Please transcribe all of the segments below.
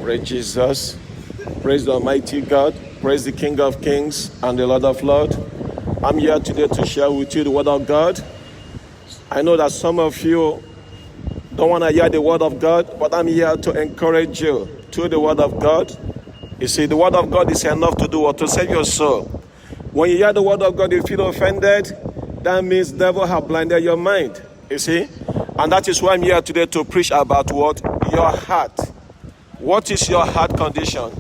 Praise Jesus. Praise the Almighty God. Praise the King of Kings and the Lord of Lords. I'm here today to share with you the Word of God. I know that some of you don't want to hear the Word of God, but I'm here to encourage you to the Word of God. You see, the Word of God is enough to do what? To save your soul. When you hear the Word of God, you feel offended, that means the devil have blinded your mind. You see? And that is why I'm here today to preach about what? Your heart. What is your heart condition?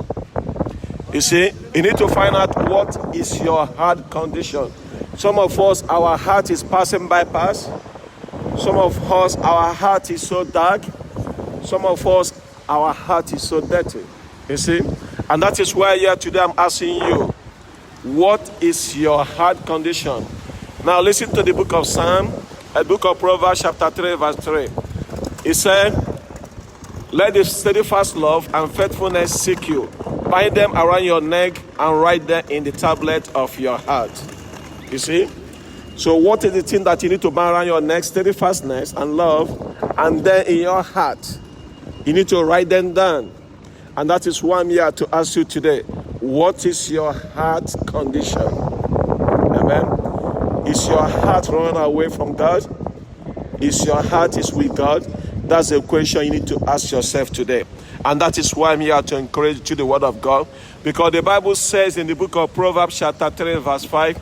You see, you need to find out what is your heart condition. Some of us, our heart is passing bypass. Some of us, our heart is so dark. Some of us, our heart is so dirty. You see? And that is why here today I'm asking you, what is your heart condition? Now listen to the book of Psalm, the book of Proverbs chapter 3 verse 3. It said, let the steadfast love and faithfulness seek you. Bind them around your neck and write them in the tablet of your heart. You see? So what is the thing that you need to bind around your neck? Steadfastness and love. And then in your heart, you need to write them down. And that is why I'm here to ask you today. What is your heart condition? Amen. Is your heart running away from God? Is your heart is with God? That's the question you need to ask yourself today. And that is why I'm here to encourage you to the Word of God. Because the Bible says in the book of Proverbs chapter 3 verse 5,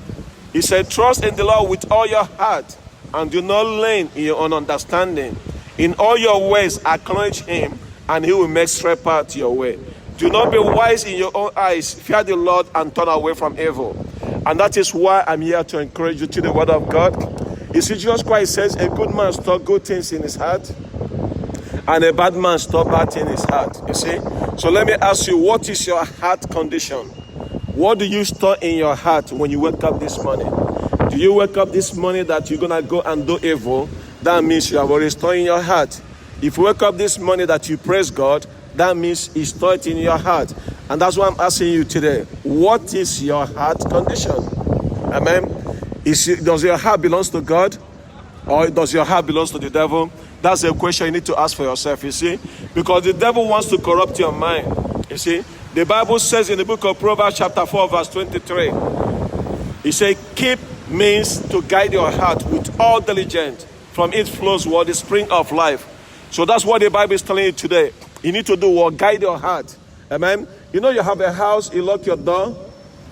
it said, trust in the Lord with all your heart and do not lean in your own understanding. In all your ways acknowledge Him and He will make straight path your way. Do not be wise in your own eyes. Fear the Lord and turn away from evil. And that is why I'm here to encourage you to the Word of God. You see, Jesus Christ says, a good man stores good things in his heart, and a bad man stores bad things in his heart. You see? So let me ask you, what is your heart condition? What do you store in your heart when you wake up this morning? Do you wake up this morning that you're going to go and do evil? That means you have already stored in your heart. If you wake up this morning that you praise God, that means He stored in your heart. And that's why I'm asking you today, what is your heart condition? Amen. Does your heart belong to God? Or does your heart belong to the devil? That's a question you need to ask for yourself, you see. Because the devil wants to corrupt your mind, you see. The Bible says in the book of Proverbs chapter 4 verse 23, it says, keep means to guide your heart with all diligence. From it flows what? The spring of life. So that's what the Bible is telling you today. You need to do what? Guide your heart. Amen. You know, you have a house, you lock your door,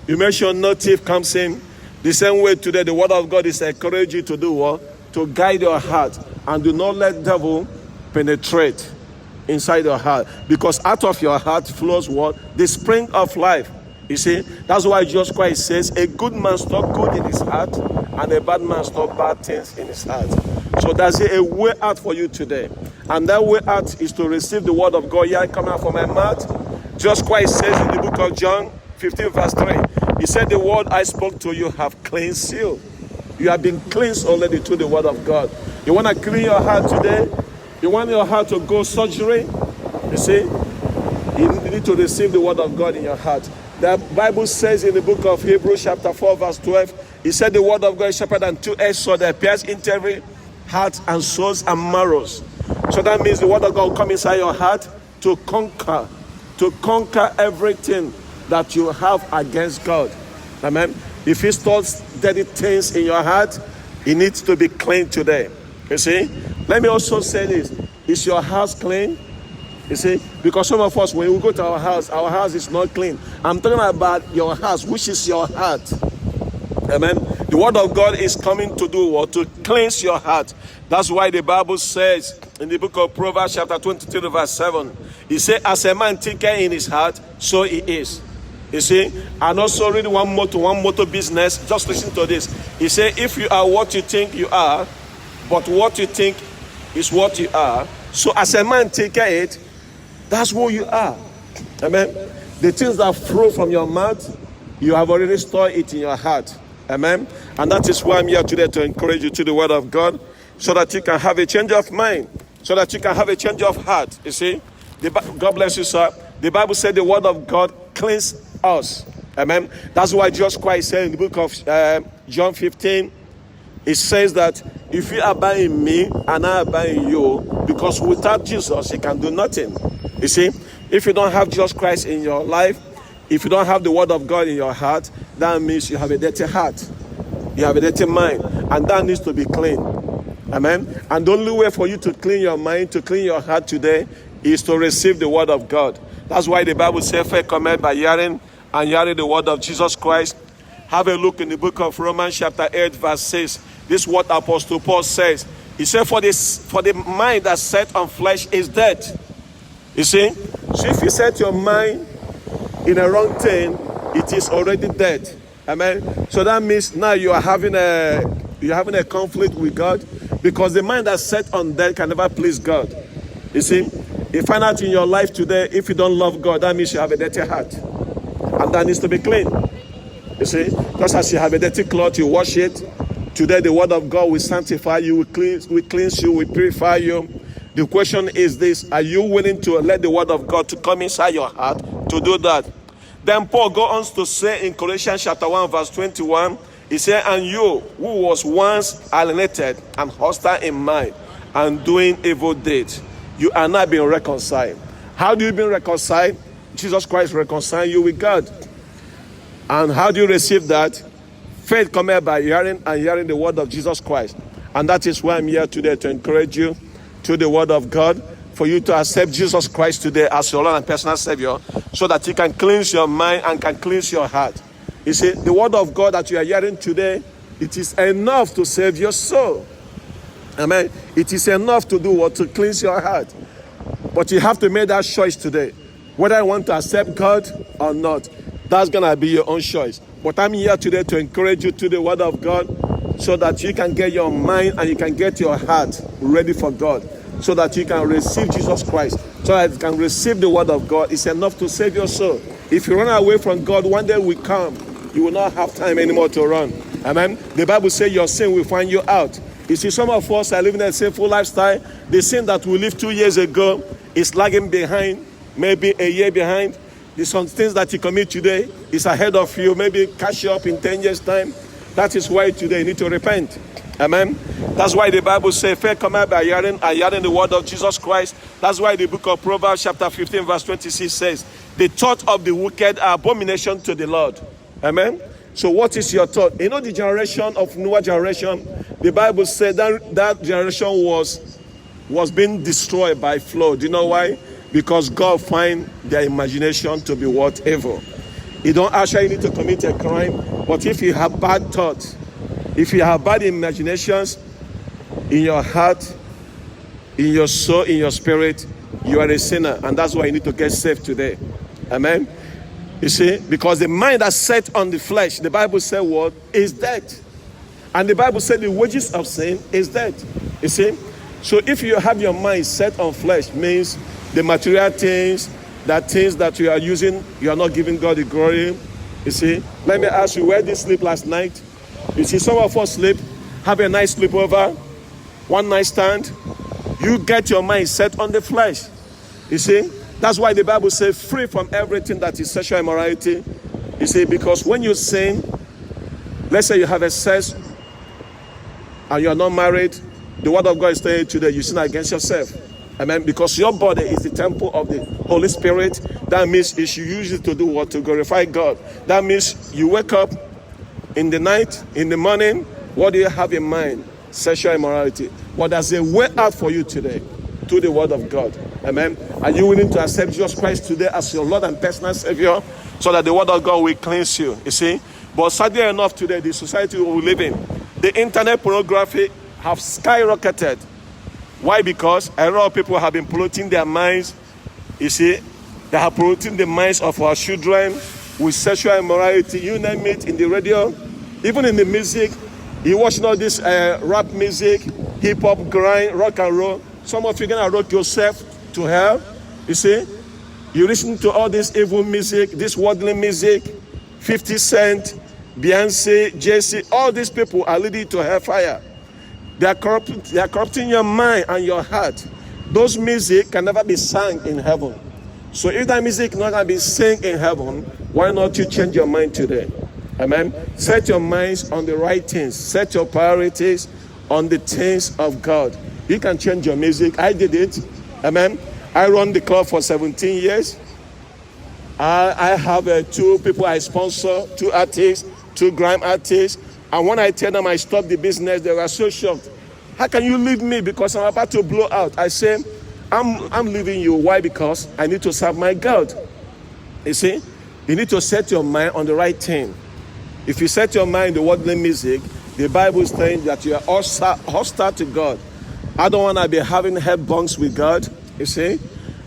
you make sure no thief comes in. The same way today, the Word of God is encouraging you to do what? To guide your heart. And do not let the devil penetrate inside your heart. Because out of your heart flows what? The spring of life. You see? That's why Jesus Christ says, a good man stores good in his heart, and a bad man stores bad things in his heart. So there's a way out for you today. And that way out is to receive the Word of God here coming out from my mouth. Jesus Christ says in the book of John 15 verse 3, He said, the word I spoke to you have cleansed you. You have been cleansed already to the Word of God. You want to clean your heart today? You want your heart to go surgery? You see? You need to receive the Word of God in your heart. The Bible says in the book of Hebrews chapter 4 verse 12, He said the Word of God is sharper than two-edged sword that pierces into every heart and souls and marrows. So that means the Word of God will come inside your heart to conquer everything that you have against God. Amen. If He stores dirty things in your heart, it needs to be clean today. You see? Let me also say this. Is your house clean? You see? Because some of us, when we go to our house is not clean. I'm talking about your house, which is your heart. Amen. The Word of God is coming to do what? To cleanse your heart. That's why the Bible says in the book of Proverbs chapter 23 verse 7, He said, as a man thinketh in his heart, so he is. You see? And also read one motto business. Just listen to this. He said, if you are what you think you are, but what you think is what you are, so as a man thinketh it, that's who you are. Amen. The things that flow from your mouth, you have already stored it in your heart. Amen. And that is why I'm here today to encourage you to the Word of God, so that you can have a change of mind, so that you can have a change of heart. You see? God bless you, sir. The Bible said the Word of God cleanses us. Amen. That's why Jesus Christ said in the book of John 15, it says that if you abide in me and I abide in you, because without Jesus you can do nothing. You see? If you don't have Jesus Christ in your life, if you don't have the word of God in your heart, that means you have a dirty heart. You have a dirty mind, and that needs to be clean. Amen. And the only way for you to clean your mind, to clean your heart today, is to receive the word of God. That's why the Bible says, faith cometh by hearing, and hearing the word of Jesus Christ. Have a look in the book of Romans chapter 8 verse 6. This is what Apostle Paul says. He said, for the mind that's set on flesh is dead. You see? So if you set your mind in a wrong thing, it is already dead. Amen. So that means now you are having a conflict with God, because the mind that's set on death can never please God. You see? You find out in your life today, if you don't love God, that means you have a dirty heart. And that needs to be clean. You see? Just as you have a dirty cloth, you wash it. Today the word of God will sanctify you, will cleanse you, will purify you. The question is this: are you willing to let the word of God to come inside your heart to do that? Then Paul goes on to say in Colossians chapter 1 verse 21, he said, and you who was once alienated and hostile in mind and doing evil deeds, you are now being reconciled. How do you be reconciled? Jesus Christ reconciled you with God. And how do you receive that? Faith comes by hearing, and hearing the word of Jesus Christ. And that is why I'm here today, to encourage you to the word of God, for you to accept Jesus Christ today as your Lord and personal Savior, so that He can cleanse your mind and can cleanse your heart. You see, the word of God that you are hearing today, it is enough to save your soul. Amen. It is enough to do what? To cleanse your heart. But you have to make that choice today, whether you want to accept God or not. That's going to be your own choice. But I'm here today to encourage you to the word of God, so that you can get your mind and you can get your heart ready for God, so that you can receive Jesus Christ, so that you can receive the word of God. It's enough to save your soul. If you run away from God, one day will come, you will not have time anymore to run. Amen. The Bible says your sin will find you out. You see, some of us are living a sinful lifestyle. The sin that we lived 2 years ago is lagging behind, maybe a year behind. There's some things that you commit today is ahead of you, maybe catch you up in 10 years' time. That is why today you need to repent. Amen. That's why the Bible says, faith cometh by hearing, and hearing the word of Jesus Christ. That's why the book of Proverbs chapter 15 verse 26 says, the thought of the wicked are abomination to the Lord. Amen. So what is your thought? You know, the generation of Noah generation, the Bible said that generation was being destroyed by flood. Do you know why? Because God find their imagination to be what? Evil. You don't actually need to commit a crime, but if you have bad thoughts, if you have bad imaginations in your heart, in your soul, in your spirit, you are a sinner, and that's why you need to get saved today. Amen. You see, because the mind that's set on the flesh, the Bible said what? Is death. And the Bible said the wages of sin is death. You see? So if you have your mind set on flesh, means the material things, that things that you are using, you are not giving God the glory. You see? Let me ask you, where did you sleep last night? You see, some of us sleep, have a nice sleepover, one night stand. You get your mind set on the flesh. You see? That's why the Bible says, free from everything that is sexual immorality. You see, because when you sin, let's say you have a sex and you are not married, the word of God is telling you today, you sin against yourself. Amen. Because your body is the temple of the Holy Spirit. That means you should use it to do what? To glorify God. That means you wake up in the night, in the morning, what do you have in mind? Sexual immorality. But there's a way out for you today, to the word of God. Amen. Are you willing to accept Jesus Christ today as your Lord and personal Savior, so that the word of God will cleanse you? You see? But sadly enough today, the society we live in, the internet pornography have skyrocketed. Why? Because a lot of people have been polluting their minds. You see, they are polluting the minds of our children with sexual immorality. You name it, in the radio, even in the music. You watch all this rap music, hip hop, grind, rock and roll. Some of you are gonna rock yourself to hell. You see, you listen to all this evil music, this worldly music. 50 Cent, Beyonce, Jay-Z, all these people are leading to hellfire. They are corrupting your mind and your heart. Those music can never be sung in heaven. So if that music is not going to be sung in heaven, why not you change your mind today? Amen. Set your minds on the right things. Set your priorities on the things of God. You can change your music. I did it. Amen. I run the club for 17 years. I have 2 people I sponsor, 2 artists, 2 grime artists. And when I tell them I stopped the business, they were so shocked. How can you leave me? Because I'm about to blow out. I say, I'm leaving you. Why? Because I need to serve my God. You see, you need to set your mind on the right thing. If you set your mind on the worldly music, the Bible is saying that you are hostile to God. I don't want to be having head bunks with God. You see,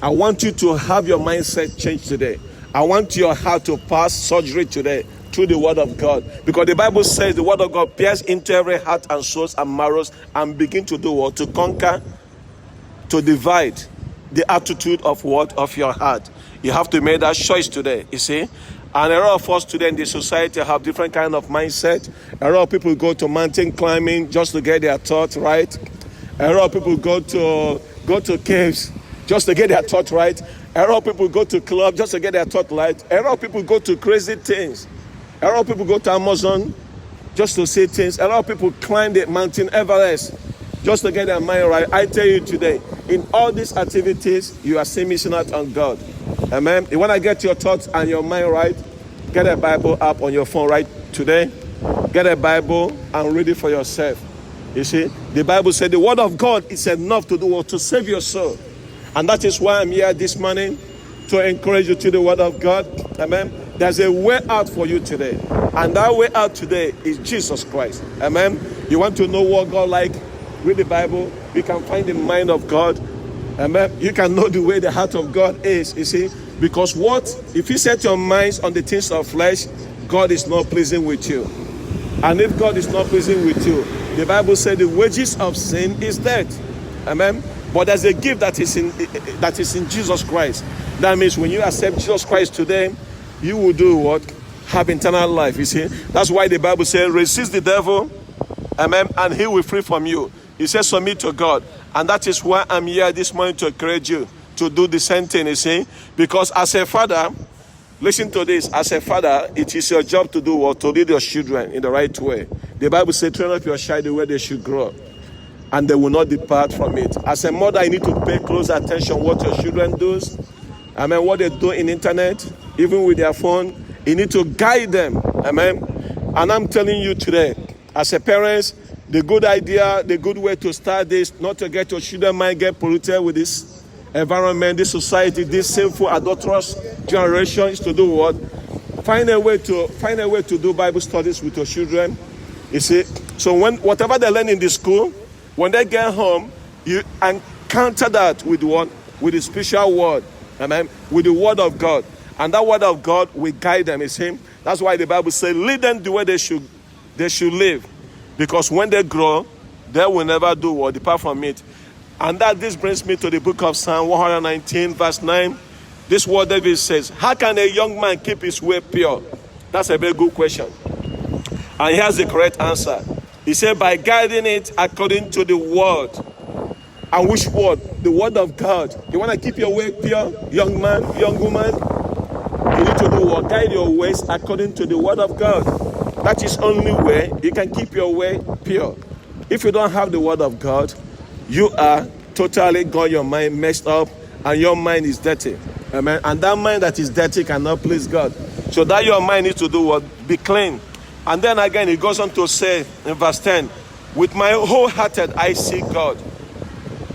I want you to have your mindset changed today. I want your heart to pass surgery today through the word of God. Because the Bible says the word of God pierces into every heart and souls and marrows and begin to do what? To conquer, to divide the attitude of what? Of your heart. You have to make that choice today, you see. And a lot of us today in the society have different kind of mindset. A lot of people go to mountain climbing just to get their thoughts right. A lot of people go to caves just to get their thought right. A lot of people go to club just to get their thought right. A lot of people go to crazy things. A lot of people go to Amazon just to say things. A lot of people climb the mountain Everest just to get their mind right. I tell you today, in all these activities, you are still missing out on God. Amen. You want to get your thoughts and your mind right? Get a Bible app on your phone right today. Get a Bible and read it for yourself. You see, the Bible said the word of God is enough to do what? To save your soul. And that is why I'm here this morning to encourage you to the word of God. Amen. There's a way out for you today. And that way out today is Jesus Christ. Amen. You want to know what God like? Read the Bible. You can find the mind of God. Amen. You can know the way the heart of God is. You see, because what? If you set your minds on the things of flesh, God is not pleasing with you. And if God is not pleasing with you, the Bible said the wages of sin is death. Amen. But there's a gift that is in Jesus Christ. That means when you accept Jesus Christ today, you will do what? Have eternal life. You see, that's why the Bible says, resist the devil, amen, and he will free from you. He says, submit to God. And that is why I'm here this morning to encourage you to do the same thing, you see. Because as a father, listen to this, as a father, it is your job to do what? To lead your children in the right way. The Bible says, train up your child the way they should grow, and they will not depart from it. As a mother, you need to pay close attention what your children do. Amen. What they do in internet, even with their phone, you need to guide them. Amen. And I'm telling you today, as a parent, the good idea, the good way to start this, not to get your children mind get polluted with this environment, this society, this sinful, adulterous generation, is to do what? Find a way to do Bible studies with your children. You see, so whatever they learn in the school, when they get home, you encounter that with what? With the spiritual word. Amen. With the word of God. And that word of God will guide them. You see? That's why the Bible says, lead them the way they should live. Because when they grow, they will never do what? Depart from it. And this brings me to the book of Psalm 119, verse 9. This word David says, how can a young man keep his way pure? That's a very good question. And here's the correct answer. He said, by guiding it according to the word. And which word? The word of God. You want to keep your way pure, young man, young woman? You need to do what? Guide your ways according to the word of God. That is only way you can keep your way pure. If you don't have the word of God, you are totally got your mind messed up and your mind is dirty. Amen. And that mind that is dirty cannot please God. So that your mind needs to do what? Be clean. And then again, it goes on to say in verse 10, with my whole hearted I seek God,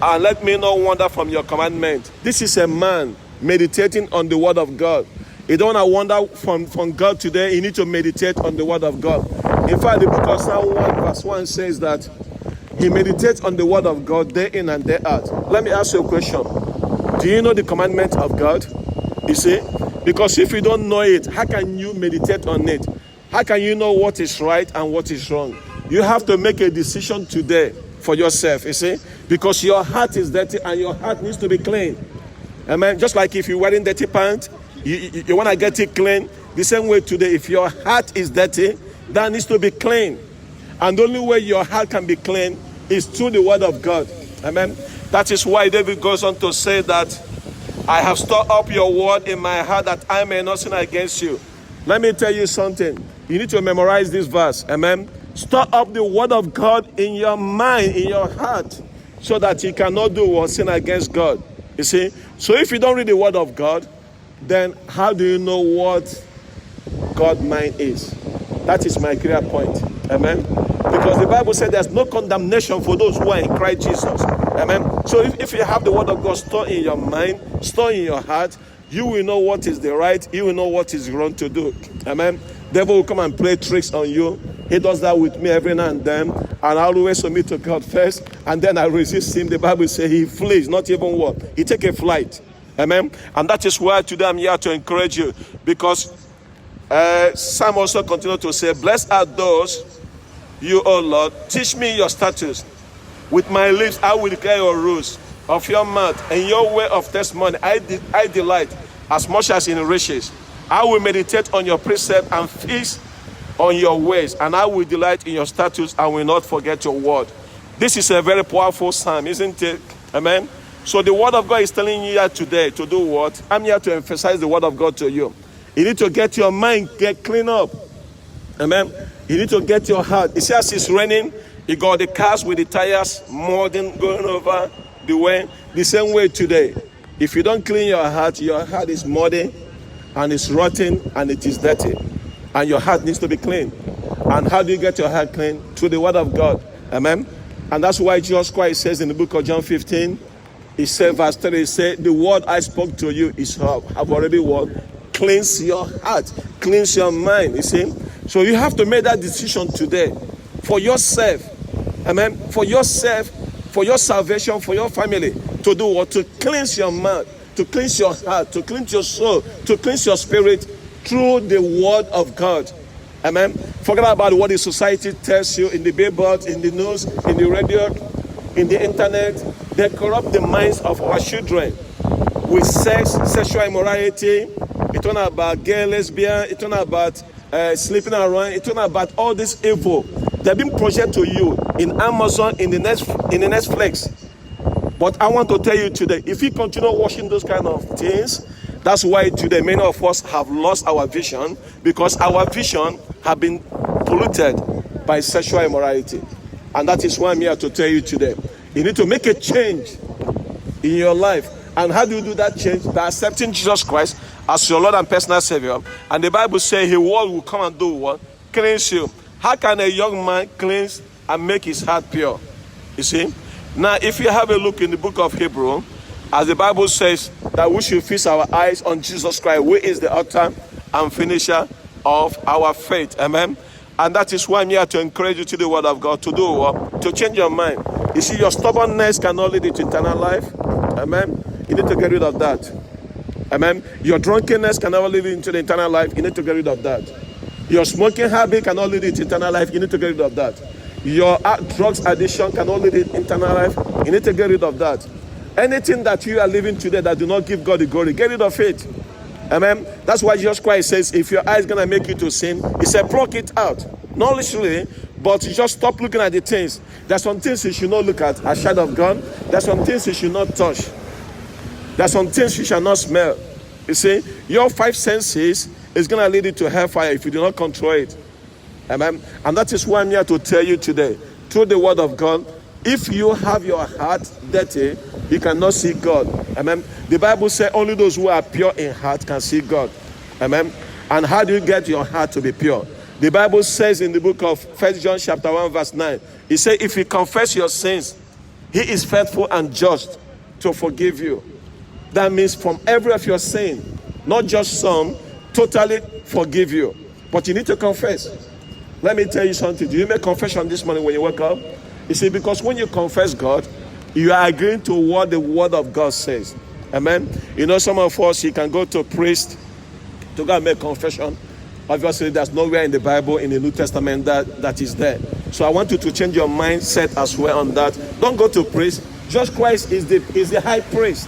and let me not wander from your commandment. This is a man meditating on the word of God. You don't want to wander from God today. You need to meditate on the word of God. In fact, the book of Psalm 1 verse 1 says that he meditates on the word of God day in and day out. Let me ask you a question. Do you know the commandment of God? You see? Because if you don't know it, how can you meditate on it? How can you know what is right and what is wrong? You have to make a decision today for yourself, you see? Because your heart is dirty and your heart needs to be clean. Amen. Just like if you're wearing dirty pants, you want to get it clean. The same way today, if your heart is dirty, that needs to be clean. And the only way your heart can be clean is through the word of God. Amen. That is why David goes on to say that I have stored up your word in my heart that I may not sin against you. Let me tell you something. You need to memorize this verse. Amen. Store up the word of God in your mind, in your heart, so that you cannot do or sin against God. You see? So if you don't read the word of God, then how do you know what God's mind is? That is my clear point. Amen. Because the Bible said there's no condemnation for those who are in Christ Jesus. Amen. So if you have the word of God stored in your mind, stored in your heart, you will know what is the right, you will know what is wrong to do. Amen. Devil will come and play tricks on you. He does that with me every now and then. And I always submit to God first. And then I resist him. The Bible says he flees, not even what? He take a flight. Amen. And that is why today I'm here to encourage you. Because Psalm also continued to say, blessed are those, you, O Lord, teach me your statutes. With my lips I will declare your rules. Of your mouth and your way of testimony I delight as much as in riches. I will meditate on your precept and feast on your ways, and I will delight in your statutes and will not forget your word. This is a very powerful psalm, isn't it? Amen. So the word of God is telling you here today to do what? I'm here to emphasize the word of God to you. You need to get your mind clean up. Amen. You need to get your heart. It says it's raining. You got the cars with the tires more than going over the way. The same way today. If you don't clean your heart is muddy and it's rotten and it is dirty. And your heart needs to be clean. And how do you get your heart clean? Through the word of God. Amen. And that's why Jesus Christ says in the book of John 15, he said, verse 30, he said, the word I spoke to you is have already what? Cleanse your heart. Cleanse your mind. You see? So you have to make that decision today for yourself. Amen. For yourself, for your salvation, for your family. To do what? To cleanse your mind. To cleanse your heart. To cleanse your soul. To cleanse your spirit. Through the word of God. Amen. Forget about what the society tells you in the billboard, in the news, in the radio, in the internet. They corrupt the minds of our children with sex, sexual immorality. It's not about gay, lesbian. It's not about sleeping around. It's not about all this evil. They've been projected to you in Amazon, in the Netflix. But I want to tell you today, if you continue watching those kind of things, that's why today many of us have lost our vision, because our vision have been polluted by sexual immorality. And that is why I'm here to tell you today. You need to make a change in your life. And how do you do that change? By accepting Jesus Christ as your Lord and personal Savior. And the Bible says His word will come and do what? Cleanse you. How can a young man cleanse and make his heart pure? You see? Now, if you have a look in the book of Hebrew, as the Bible says that we should fix our eyes on Jesus Christ, who is the author and finisher of our faith. Amen. And that is why I'm here to encourage you to the word of God, to do what? To change your mind. You see, your stubbornness cannot lead you to eternal life. Amen. You need to get rid of that. Amen. Your drunkenness cannot lead you into the eternal life. You need to get rid of that. Your smoking habit cannot lead you to eternal life. You need to get rid of that. Your drugs addiction cannot lead you to eternal life. You need to get rid of that. Anything that you are living today that do not give God the glory, get rid of it. Amen. That's why Jesus Christ says, if your eye is going to make you to sin, He said, pluck it out. Not literally, but you just stop looking at the things. There's some things you should not look at, a shadow of God. There's some things you should not touch. There's some things you shall not smell. You see, your five senses is going to lead you to hellfire if you do not control it. Amen. And that is why I'm here to tell you today, through the word of God, if you have your heart dirty, you cannot see God. Amen. The Bible says only those who are pure in heart can see God. Amen. And how do you get your heart to be pure? The Bible says in the book of 1 John chapter 1 verse 9, it says, if you confess your sins, He is faithful and just to forgive you. That means from every of your sin, not just some, totally forgive you. But you need to confess. Let me tell you something. Do you make confession this morning when you wake up? You see, because when you confess God, you are agreeing to what the word of God says. Amen. You know, some of us, you can go to a priest to go and make confession. Obviously, there's nowhere in the Bible, in the New Testament, that is there. So I want you to change your mindset as well on that. Don't go to a priest. Jesus Christ is the high priest.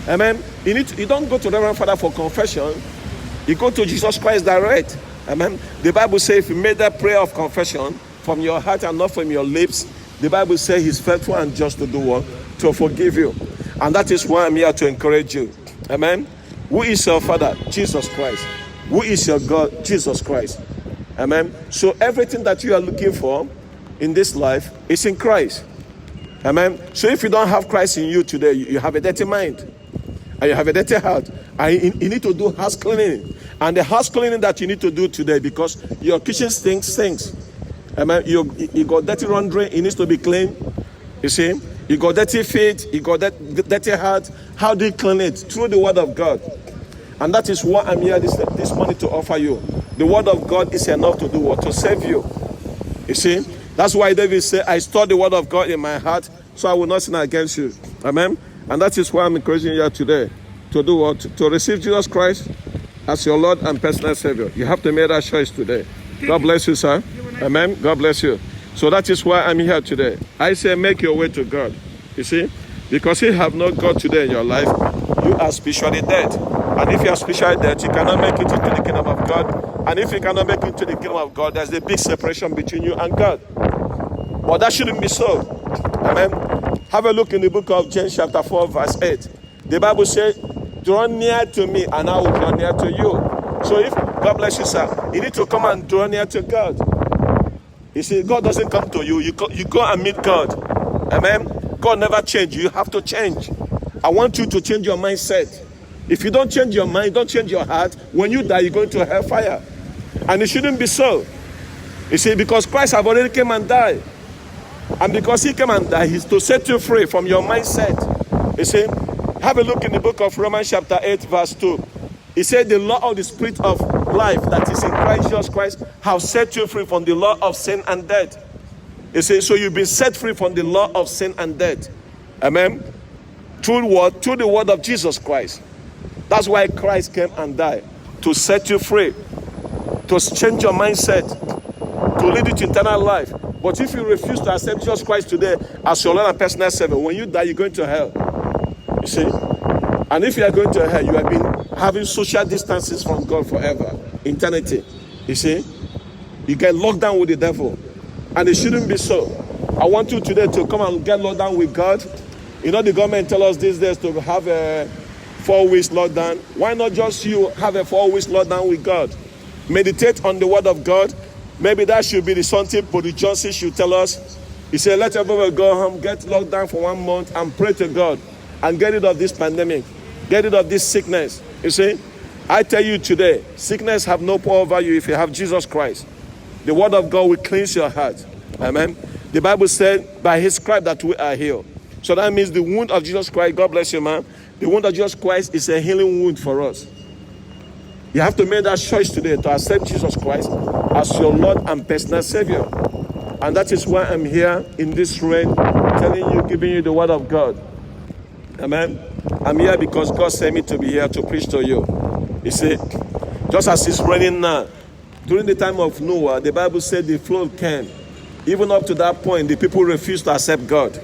Amen. You don't go to the Reverend Father for confession. You go to Jesus Christ direct. Amen. The Bible says if you made that prayer of confession from your heart and not from your lips, the Bible says He's faithful and just to do what? To forgive you. And that is why I'm here to encourage you. Amen. Who is your Father? Jesus Christ. Who is your God? Jesus Christ. Amen. So everything that you are looking for in this life is in Christ. Amen. So if you don't have Christ in you today, you have a dirty mind. and you have a dirty heart, and you need to do house cleaning. And the house cleaning that you need to do today, because your kitchen stinks. Amen. You got dirty laundry, it needs to be clean. You see, you got dirty feet, you got that dirty heart. How do you clean it? Through the word of God. And that is what I'm here this morning to offer you. The word of God is enough to do what? To save you. You see, that's why David said, I store the word of God in my heart, so I will not sin against you. Amen. And that is why I'm encouraging you today to do what? To receive Jesus Christ as your Lord and personal Savior. You have to make that choice today. God bless you, sir. Amen. God bless you. So that is why I'm here today. I say make your way to God. You see, because you have not God today in your life, you are spiritually dead. And if you are spiritually dead, you cannot make it into the kingdom of God. And if you cannot make it into the kingdom of God, there's a big separation between you and God. But that shouldn't be so. Amen. Have a look in the book of James chapter 4 verse 8. The Bible says, draw near to me and I will draw near to you. So if, God bless you, sir, you need to come and draw near to God. You see, God doesn't come to you. You go and meet God. Amen. God never changes. You have to change. I want you to change your mindset. If you don't change your mind, don't change your heart, when you die, you're going to hellfire. And it shouldn't be so. You see, because Christ have already came and died. And because he came and died, he's to set you free from your mindset. You see, have a look in the book of Romans chapter 8 verse 2. He said the law of the spirit of life that is in Christ Jesus Christ have set you free from the law of sin and death. He says, so you've been set free from the law of sin and death. Amen. Through what? Through the word of Jesus Christ. That's why Christ came and died. To set you free. To change your mindset. To lead you to eternal life. But if you refuse to accept Jesus Christ today as your Lord and personal Savior, when you die, you're going to hell. You see? And if you are going to hell, you have been having social distances from God forever. Eternity. You see? You get locked down with the devil. And it shouldn't be so. I want you today to come and get locked down with God. You know, the government tell us these days to have a 4 weeks lockdown. Why not just you have a 4 weeks lockdown with God? Meditate on the word of God. Maybe that should be the something Boris Johnson should tell us. He said, let everyone go home, get locked down for 1 month and pray to God and get rid of this pandemic. Get rid of this sickness. You see, I tell you today, sickness have no power over you if you have Jesus Christ. The word of God will cleanse your heart. Amen. The Bible said, by his stripe that we are healed. So that means the wound of Jesus Christ, God bless you, man. The wound of Jesus Christ is a healing wound for us. You have to make that choice today to accept Jesus Christ as your Lord and personal Savior. And that is why I'm here in this rain, telling you, giving you the word of God. Amen. I'm here because God sent me to be here to preach to you. You see, just as it's raining now, during the time of Noah, the Bible said the flood came. Even up to that point, the people refused to accept God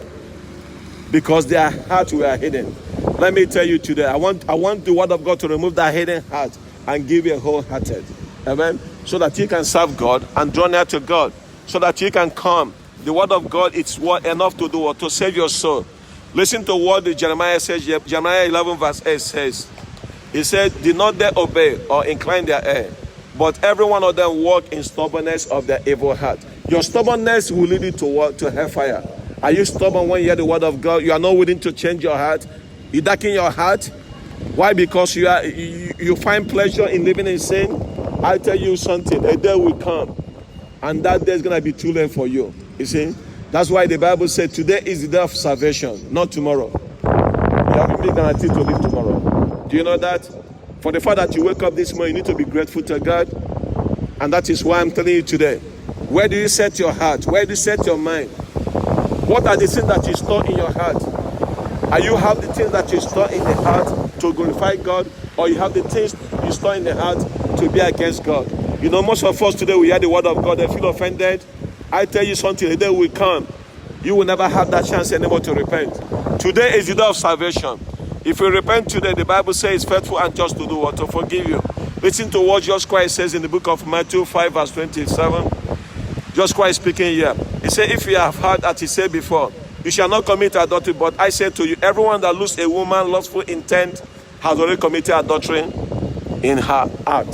because their hearts were hidden. Let me tell you today, I want the word of God to remove that hidden heart and give you a wholehearted. Amen. So that you can serve God and draw near to God. So that you can come. The word of God, it's enough to do what? To save your soul. Listen to what Jeremiah says. Jeremiah 11 verse 8 says. He said, did not they obey or incline their ear, but every one of them walk in stubbornness of their evil heart. Your stubbornness will lead you to what? To hellfire. Are you stubborn when you hear the word of God? You are not willing to change your heart. You darken your heart. Why? Because you find pleasure in living in sin. I tell you something, a day will come, and that day is going to be too late for you. You see? That's why the Bible said today is the day of salvation, not tomorrow. You haven't been guaranteed to live tomorrow. Do you know that? For the fact that you wake up this morning, you need to be grateful to God. And that is why I'm telling you today. Where do you set your heart? Where do you set your mind? What are the things that you store in your heart? Are you have the things that you store in the heart to glorify God? Or you have the things you store in the heart to be against God? You know, most of us today, we hear the word of God and feel offended. I tell you something, the day will come. You will never have that chance anymore to repent. Today is the day of salvation. If you repent today, the Bible says faithful and just to do what? To forgive you. Listen to what Jesus Christ says in the book of Matthew 5 verse 27. Jesus Christ speaking here. He said, if you have heard that he said before, you shall not commit adultery, but I say to you, everyone that looks a woman lustful intent has already committed adultery in her heart.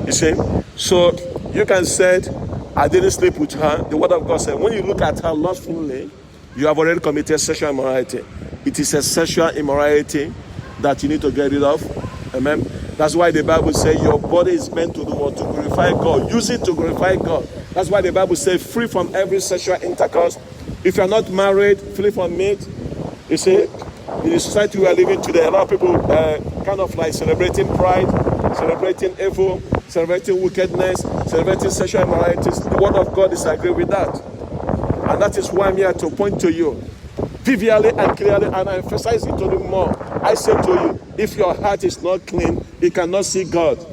You see? So you can say, I didn't sleep with her. The word of God said, when you look at her lustfully, you have already committed sexual immorality. It is a sexual immorality that you need to get rid of. Amen. That's why the Bible says your body is meant to do what? To glorify God. Use it to glorify God. That's why the Bible says free from every sexual intercourse. If you're not married, free from it. You see, in the society we are living today, a lot of people kind of like celebrating pride, celebrating evil, celebrating wickedness, celebrating sexual immoralities. The word of God disagrees with that. And that is why I'm here to point to you vividly and clearly, and I emphasize it to you more. I say to you, if your heart is not clean, you cannot see God.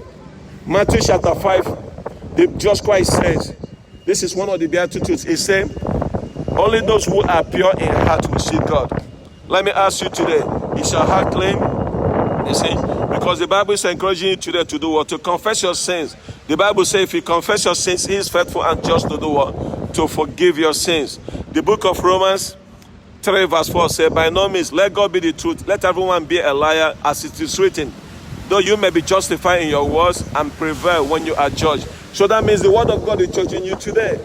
Matthew chapter 5, Jesus Christ says, this is one of the Beatitudes. He said, only those who are pure in heart will see God. Let me ask you today, is your heart clean? You see, because the Bible is encouraging you today to do what? To confess your sins. The Bible says if you confess your sins, He is faithful and just to do what? To forgive your sins. The book of Romans 3 verse 4 says, by no means let God be the truth, let everyone be a liar, as it is written, though you may be justified in your words and prevail when you are judged. So that means the word of God is judging you today.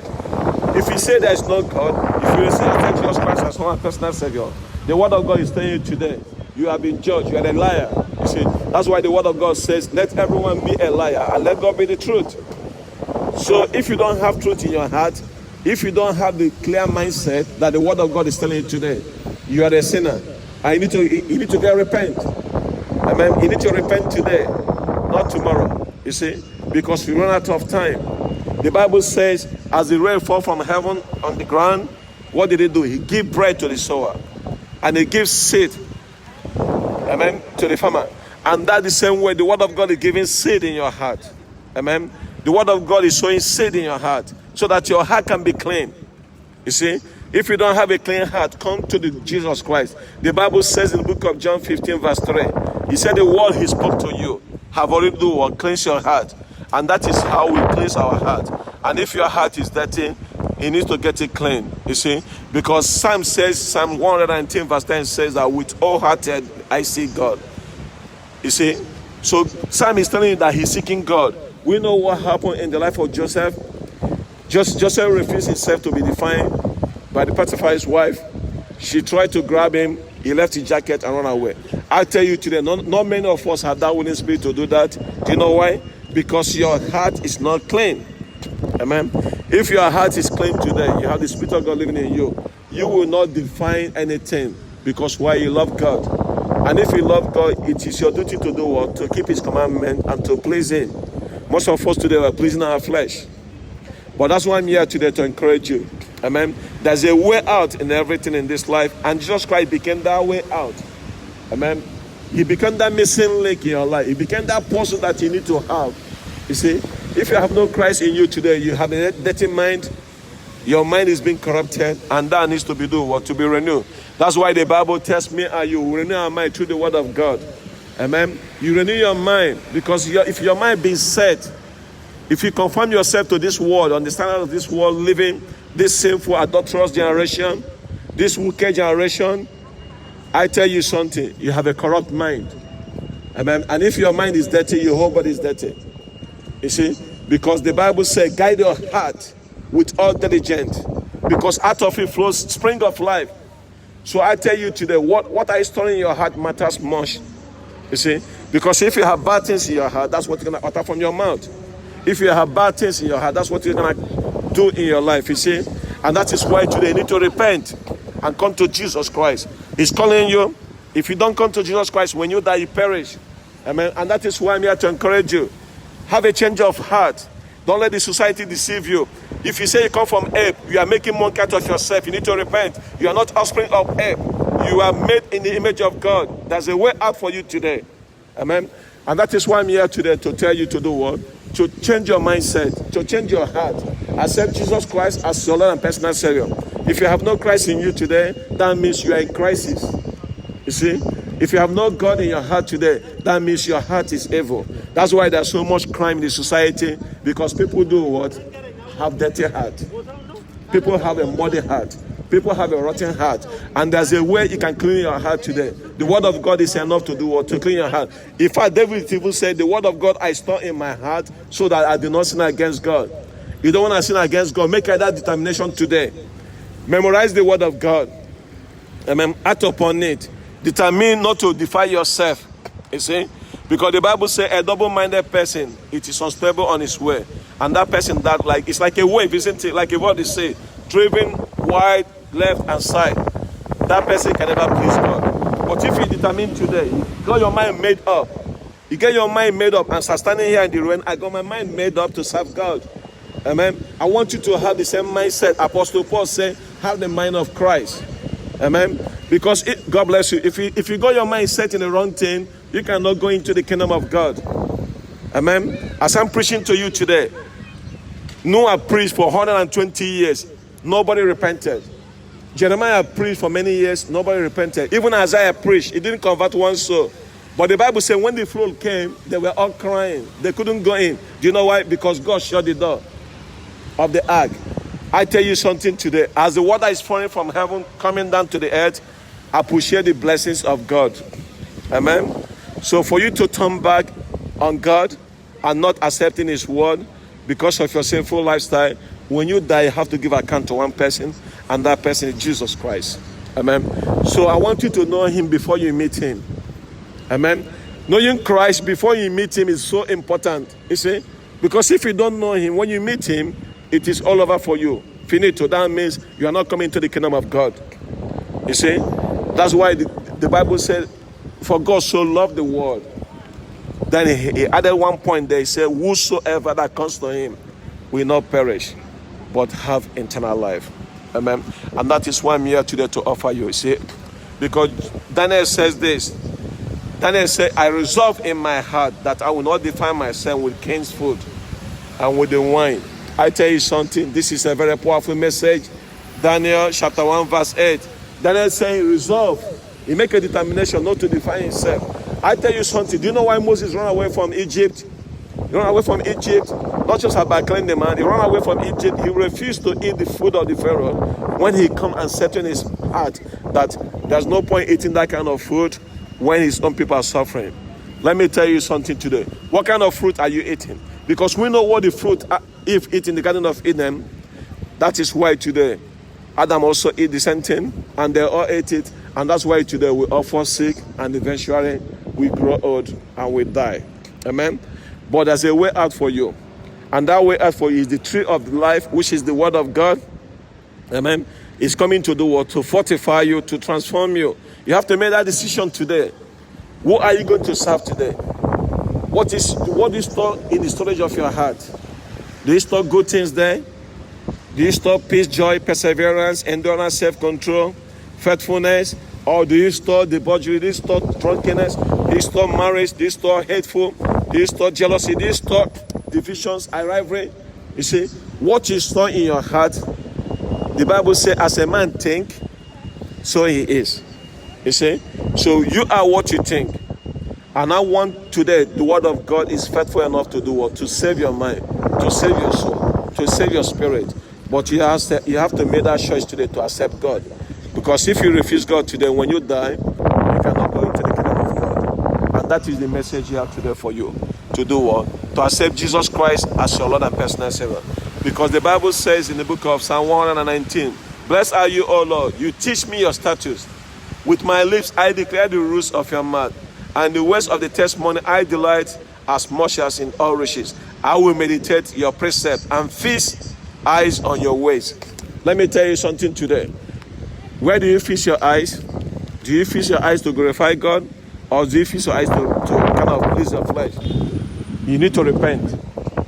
If you say there is no God, if you say accept Jesus Christ as one personal Savior, the word of God is telling you today, you have been judged, you are a liar. You see, that's why the word of God says, let everyone be a liar and let God be the truth. So if you don't have truth in your heart, if you don't have the clear mindset that the word of God is telling you today, you are a sinner. And you need to get repent. Amen. You need to repent today, not tomorrow. You see, because we run out of time. The Bible says, as the rain fall from heaven on the ground, what did He do? He gave bread to the sower, and He gives seed, amen, to the farmer. And that the same way the word of God is giving seed in your heart. Amen. The word of God is sowing seed in your heart so that your heart can be clean. You see, if you don't have a clean heart, come to Jesus Christ. The Bible says in the book of John 15 verse 3, He said the word He spoke to you have already do what? Cleanse your heart. And that is how we cleanse our heart. And if your heart is dirty, you need to get it clean. You see, because Psalm 110 verse 10 says that with all hearted I see God. You see, so Psalm is telling you that he's seeking God. We know what happened in the life of Joseph. Joseph refused himself to be defined by the Potiphar's wife. She tried to grab him. He left his jacket and ran away. I tell you today, not many of us have that willing spirit to do that. Do you know why? Because your heart is not clean. Amen. If your heart is clean today, you have the Spirit of God living in you, you will not define anything, because why? You love God. And if you love God, it is your duty to do what? To keep His commandment and to please Him. Most of us today are pleasing our flesh. But that's why I'm here today, to encourage you. Amen. There's a way out in everything in this life, and Jesus Christ became that way out. Amen. He became that missing link in your life. He became that person that you need to have. You see, if you have no Christ in you today, you have a dirty mind. Your mind is being corrupted, and that needs to be done, what? To be renewed. That's why the Bible tells me and you renew our mind through the word of God. Amen. You renew your mind, because if your mind being set, if you conform yourself to this world, on the standard of this world, living this sinful, adulterous generation, this wicked generation, I tell you something, you have a corrupt mind. Amen. And if your mind is dirty, your whole body is dirty. You see, because the Bible says, guide your heart with all diligence, because out of it flows spring of life. So I tell you today, what are you storing in your heart matters much. You see, because if you have bad things in your heart, that's what you're going to utter from your mouth. If you have bad things in your heart, that's what you're going to do in your life, you see. And that is why today you need to repent and come to Jesus Christ. He's calling you. If you don't come to Jesus Christ, when you die, you perish. Amen. And that is why I'm here to encourage you. Have a change of heart. Don't let the society deceive you. If you say you come from ape, you are making monkey out of yourself. You need to repent. You are not offspring of ape. You are made in the image of God. There's a way out for you today. Amen. And that is why I'm here today, to tell you to do what? To change your mindset, to change your heart. Accept Jesus Christ as your Lord and personal Savior. If you have no Christ in you today, that means you are in crisis. You see? If you have no God in your heart today, that means your heart is evil. That's why there's so much crime in the society, because people do what? Have dirty heart. People have a muddy heart. People have a rotten heart. And there's a way you can clean your heart today. The word of God is enough to do what? To clean your heart. In fact, David even said, the word of God I store in my heart so that I do not sin against God. You don't want to sin against God. Make that determination today. Memorize the word of God. Amen. Act upon it. Determine not to defile yourself You see? Because the Bible says a double-minded person, it is unstable on his way. And that person that it's like a wave, isn't it? Like what they say, driven wide, left and side. That person can never please God. But if you determine today, you got your mind made up. You get your mind made up and start standing here in the rain. I got my mind made up to serve God. Amen. I want you to have the same mindset. Apostle Paul said, have the mind of Christ. Amen. Because God bless you. If you got your mind set in the wrong thing, you cannot go into the kingdom of God. Amen. As I'm preaching to you today, Noah preached for 120 years. Nobody repented. Jeremiah preached for many years. Nobody repented. Even Isaiah preached. He didn't convert one soul. But the Bible said when the flood came, they were all crying. They couldn't go in. Do you know why? Because God shut the door of the ark. I tell you something today. As the water is falling from heaven, coming down to the earth, appreciate the blessings of God. Amen. So for you to turn back on God and not accepting his word because of your sinful lifestyle, when you die, you have to give account to one person, and that person is Jesus Christ. Amen. So I want you to know him before you meet him. Amen. Knowing Christ before you meet him is so important. You see? Because if you don't know him, when you meet him, it is all over for you. Finito. That means you are not coming to the kingdom of God. You see? That's why the Bible said, for God so loved the world. Then he added one point there. He said, whosoever that comes to him will not perish, but have eternal life. Amen. And that is why I'm here today to offer you. You see? Because Daniel says this. Daniel said, I resolve in my heart that I will not defile myself with king's food and with the wine. I tell you something, this is a very powerful message. Daniel chapter 1 verse 8. Daniel saying, resolve. He make a determination not to defile himself. I tell you something, do you know why Moses ran away from Egypt? He ran away from Egypt, not just about killing the man. He ran away from Egypt. He refused to eat the food of the Pharaoh when he come and set in his heart that there's no point eating that kind of food when his own people are suffering. Let me tell you something today. What kind of fruit are you eating? Because we know what the fruit Eve ate in the Garden of Eden. That is why today Adam also ate the same thing, and they all ate it. And that's why today we all fall sick, and eventually we grow old and we die. Amen. But there's a way out for you. And that way out for you is the tree of life, which is the word of God. Amen. It's coming to do what? To fortify you, to transform you. You have to make that decision today. Who are you going to serve today? What is stored in the storage of your heart? Do you store good things there? Do you store peace, joy, perseverance, endurance, self-control, faithfulness? Or do you store debauchery? Do you store drunkenness? Do you store marriage? Do you store hateful? Do you store jealousy? Do you store divisions and rivalry? You see, what you store in your heart, the Bible says, as a man think, so he is. You see? So you are what you think. And I want today, the word of God is faithful enough to do what? To save your mind, to save your soul, to save your spirit. But you have to make that choice today to accept God. Because if you refuse God today, when you die, you cannot go into the kingdom of God. And that is the message you have today for you. To do what? To accept Jesus Christ as your Lord and personal Savior. Because the Bible says in the book of Psalm 119, blessed are you, O Lord. You teach me your statutes. With my lips I declare the rules of your mouth. And the words of the testimony I delight as much as in all riches. I will meditate your precepts and feast eyes on your ways. Let me tell you something today. Where do you feast your eyes? Do you feast your eyes to glorify God? Or do you feast your eyes to kind of please your flesh? You need to repent.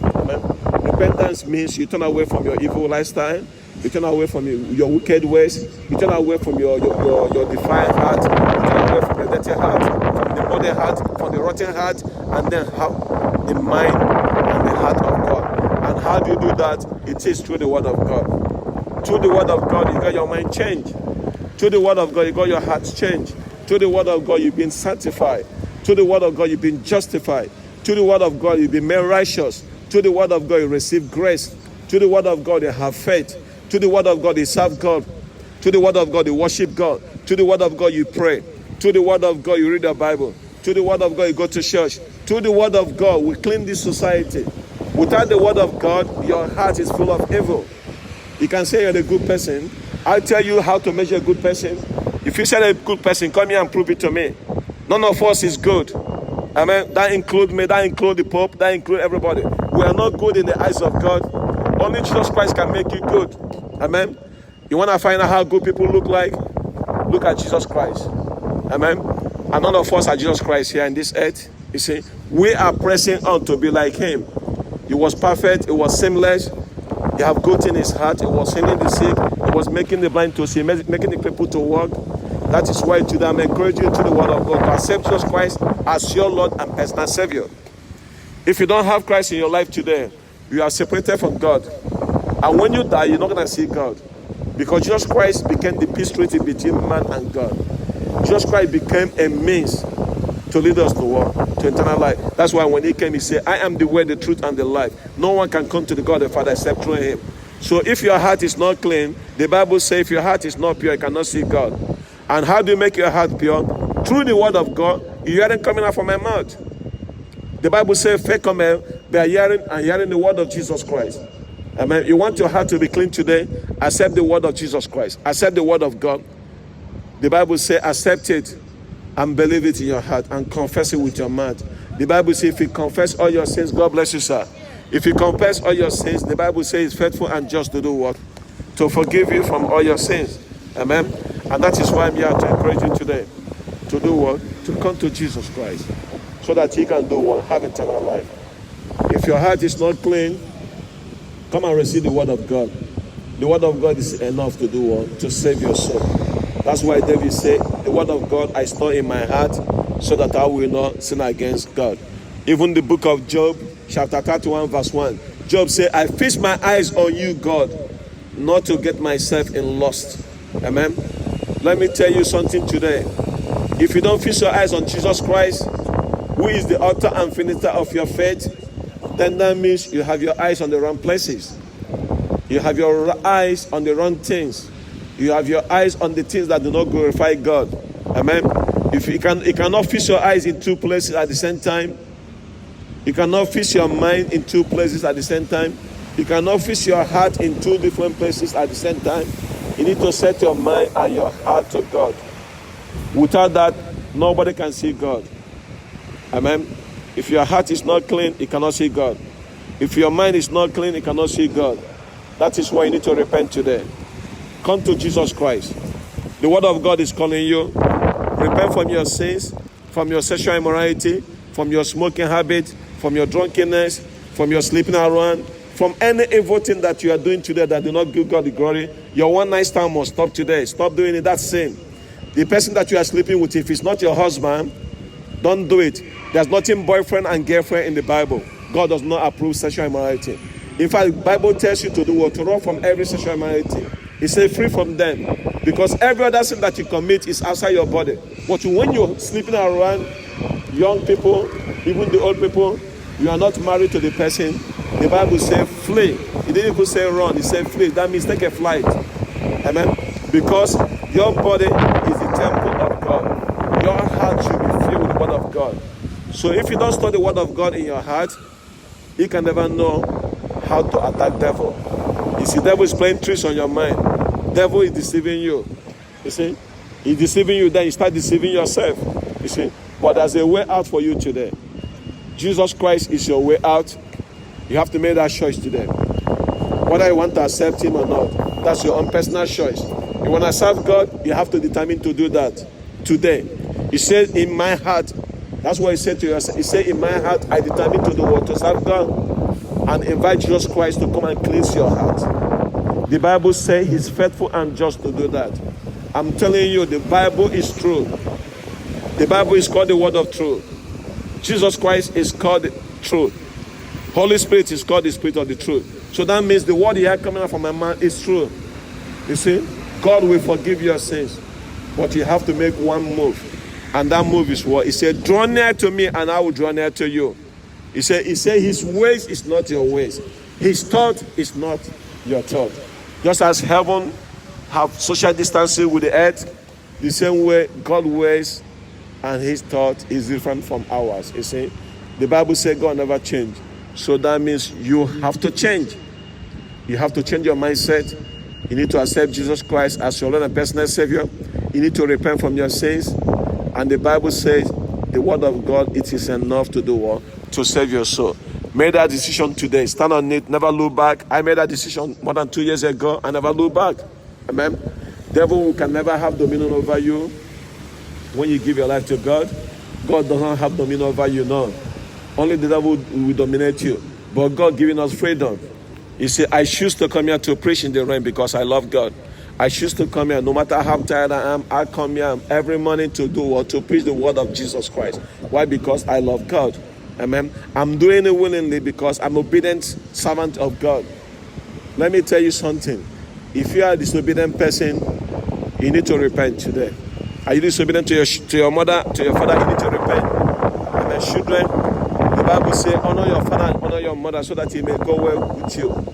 Amen. Repentance means you turn away from your evil lifestyle. You turn away from your wicked ways. You turn away from your defiant heart. You turn away from your dirty heart, from the muddy heart, from the rotten heart, and then have the mind and the heart of God. And how do you do that? It is through the word of God. Through the word of God, you got your mind changed. Through the word of God, you got your heart changed. Through the word of God, you've been sanctified. Through the word of God, you've been justified. Through the word of God, you've been made righteous. Through the word of God, you receive grace. Through the word of God, you have faith. Through the word of God, you serve God. Through the word of God, you worship God. Through the word of God, you pray. Through the word of God, you read the Bible. Through the word of God, you go to church. Through the word of God, we clean this society. Without the word of God, your heart is full of evil. You can say you're a good person. I'll tell you how to measure a good person. If you say a good person, come here and prove it to me. None of us is good. Amen. That includes me, that includes the Pope, that includes everybody. We are not good in the eyes of God. Only Jesus Christ can make you good. Amen. You want to find out how good people look like? Look at Jesus Christ. Amen. And none of us are Jesus Christ here in this earth. You see, we are pressing on to be like him. He was perfect. It was seamless. He have good in his heart. He was healing the sick. He was making the blind to see, making the people to walk. That is why today I'm encouraging you to the word of God to accept Jesus Christ as your Lord and personal Savior. If you don't have Christ in your life today, you are separated from God. And when you die, you're not going to see God. Because Jesus Christ became the peace treaty between man and God. Jesus Christ became a means to lead us to eternal life. That's why when he came, he said, I am the way, the truth, and the life. No one can come to the God the Father except through him. So if your heart is not clean, the Bible says if your heart is not pure, you cannot see God. And how do you make your heart pure? Through the word of God. You hear it coming out from my mouth. The Bible says, faith cometh by hearing and hearing the word of Jesus Christ. Amen. You want your heart to be clean today? Accept the word of Jesus Christ. Accept the word of God. The Bible says, accept it and believe it in your heart and confess it with your mouth. The Bible says, if you confess all your sins, God bless you, sir. If you confess all your sins, the Bible says he's faithful and just to do what? To forgive you from all your sins. Amen. And that is why I'm here to encourage you today. To do what? To come to Jesus Christ. So that he can do what? Have eternal life. If your heart is not clean, come and receive the word of God. The word of God is enough to do what? To save your soul. That's why David said, the word of God I store in my heart so that I will not sin against God. Even the book of Job, chapter 31, verse 1. Job said, I fix my eyes on you, God, not to get myself in lust. Amen. Let me tell you something today. If you don't fix your eyes on Jesus Christ, who is the author and finisher of your faith, then that means you have your eyes on the wrong places. You have your eyes on the wrong things. You have your eyes on the things that do not glorify God. Amen. If you cannot fix your eyes in two places at the same time. You cannot fix your mind in two places at the same time. You cannot fix your heart in two different places at the same time. You need to set your mind and your heart to God. Without that, nobody can see God. Amen. If your heart is not clean, you cannot see God. If your mind is not clean, you cannot see God. That is why you need to repent today. Come to Jesus Christ. The word of God is calling you. Repent from your sins, from your sexual immorality, from your smoking habit, from your drunkenness, from your sleeping around, from any evil thing that you are doing today that do not give God the glory. Your one night stand must stop today. Stop doing it. That's sin. The person that you are sleeping with, if it's not your husband, don't do it. There's nothing boyfriend and girlfriend in the Bible. God does not approve sexual immorality. In fact, the Bible tells you to do what? To run from every sexual immorality. He said free from them. Because every other sin that you commit is outside your body. But when you're sleeping around young people, even the old people, you are not married to the person, the Bible says flee. It didn't even say run, it said flee. That means take a flight. Amen. Because your body is the temple of God. Your heart should be filled with the word of God. So if you don't study the word of God in your heart, you can never know how to attack devil. You see, devil is playing tricks on your mind. Devil is deceiving you. You see, he's deceiving you, then you start deceiving yourself. You see, but there's a way out for you today. Jesus Christ is your way out. You have to make that choice today. Whether you want to accept him or not, that's your own personal choice. You want to serve God, you have to determine to do that today. He said, in my heart, that's what he said to us. He said, in my heart, I determine to do what? To serve God. And invite Jesus Christ to come and cleanse your heart. The Bible says he's faithful and just to do that. I'm telling you, the Bible is true. The Bible is called the word of truth. Jesus Christ is called the truth. Holy Spirit is called the Spirit of the truth. So that means the word you have coming out from my mouth is true. You see, God will forgive your sins. But you have to make one move. And that move is what? He said, draw near to me and I will draw near to you. He said his ways is not your ways. His thought is not your thought. Just as heaven have social distancing with the earth, the same way God's ways and his thought is different from ours. You see, the Bible says God never changed. So that means you have to change. You have to change your mindset. You need to accept Jesus Christ as your Lord and personal Savior. You need to repent from your sins. And the Bible says the word of God, it is enough to do what? To save your soul. Make that decision today. Stand on it. Never look back. I made that decision more than 2 years ago. I never look back. Amen. Devil can never have dominion over you when you give your life to God. God does not have dominion over you, no. Only the devil will dominate you. But God giving us freedom. You see, I choose to come here to preach in the rain because I love God. I choose to come here, no matter how tired I am, I come here every morning to do what? To preach the word of Jesus Christ. Why? Because I love God. Amen. I'm doing it willingly because I'm an obedient servant of God. Let me tell you something. If you are a disobedient person, you need to repent today. Are you disobedient to your mother, to your father? You need to repent. Amen. Children, the Bible says, honor your father and honor your mother so that he may go well with you.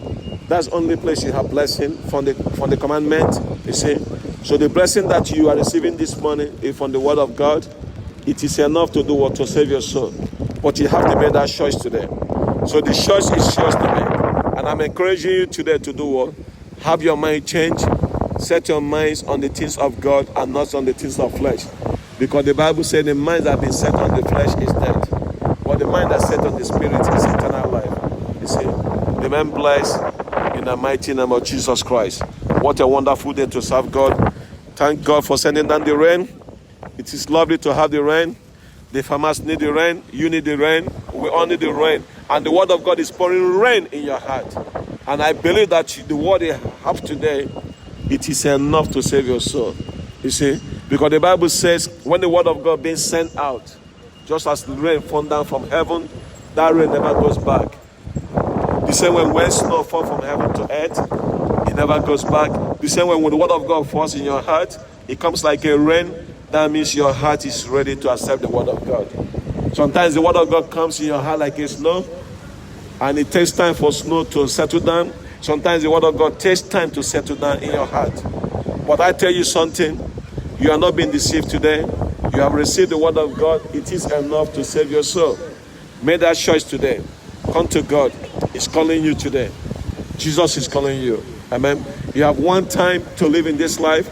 That's the only place you have blessing from the commandment, you see. So the blessing that you are receiving this morning is from the word of God. It is enough to do what? To save your soul. But you have to make that choice today. So the choice is yours to make. And I'm encouraging you today to do what? Have your mind changed. Set your minds on the things of God and not on the things of flesh. Because the Bible says the mind that has been set on the flesh is dead. But the mind that's set on the spirit is eternal life. You see, remain blessed in the mighty name of Jesus Christ. What a wonderful day to serve God. Thank God for sending down the rain. It is lovely to have the rain. The farmers need the rain. You need the rain. We all need the rain. And the word of God is pouring rain in your heart. And I believe that the word you have today, it is enough to save your soul. You see? Because the Bible says when the word of God being sent out, just as the rain falls down from heaven, that rain never goes back. The same way when snow falls from heaven to earth, it never goes back. The same way when the word of God falls in your heart, it comes like a rain. That means your heart is ready to accept the word of God. Sometimes the word of God comes in your heart like a snow, and it takes time for snow to settle down. Sometimes the word of God takes time to settle down in your heart. But I tell you something, you are not being deceived today. You have received the word of God. It is enough to save your soul. Make that choice today. Come to God. He's calling you today. Jesus is calling you. Amen. You have one time to live in this life.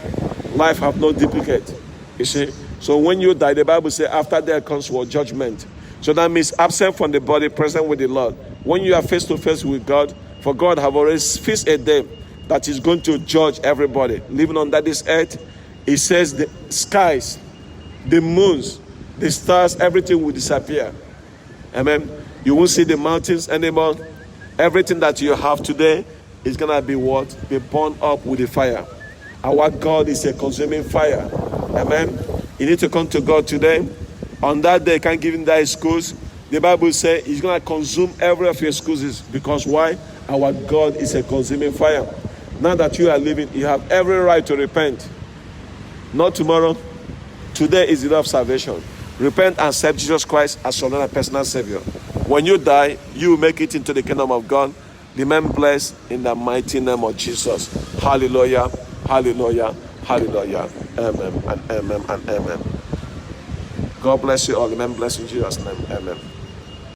Life have no duplicate. You see? So when you die, the Bible says after there comes what? Judgment. So that means absent from the body, present with the Lord. When you are face to face with God, for God have already fixed a day that is going to judge everybody living under this earth. He says the skies, the moons, the stars, everything will disappear. Amen. You won't see the mountains anymore. Everything that you have today is going to be what? Be burned up with the fire. Our God is a consuming fire. Amen. You need to come to God today. On that day, you can't give him that excuse. The Bible says he's going to consume every of your excuses. Because why? Our God is a consuming fire. Now that you are living, you have every right to repent. Not tomorrow. Today is the day of salvation. Repent and accept Jesus Christ as your Lord and personal Savior. When you die, you will make it into the kingdom of God. Remain blessed in the mighty name of Jesus. Hallelujah, hallelujah, hallelujah. Amen and amen and amen. God bless you all. Remain blessed in Jesus' name. Amen.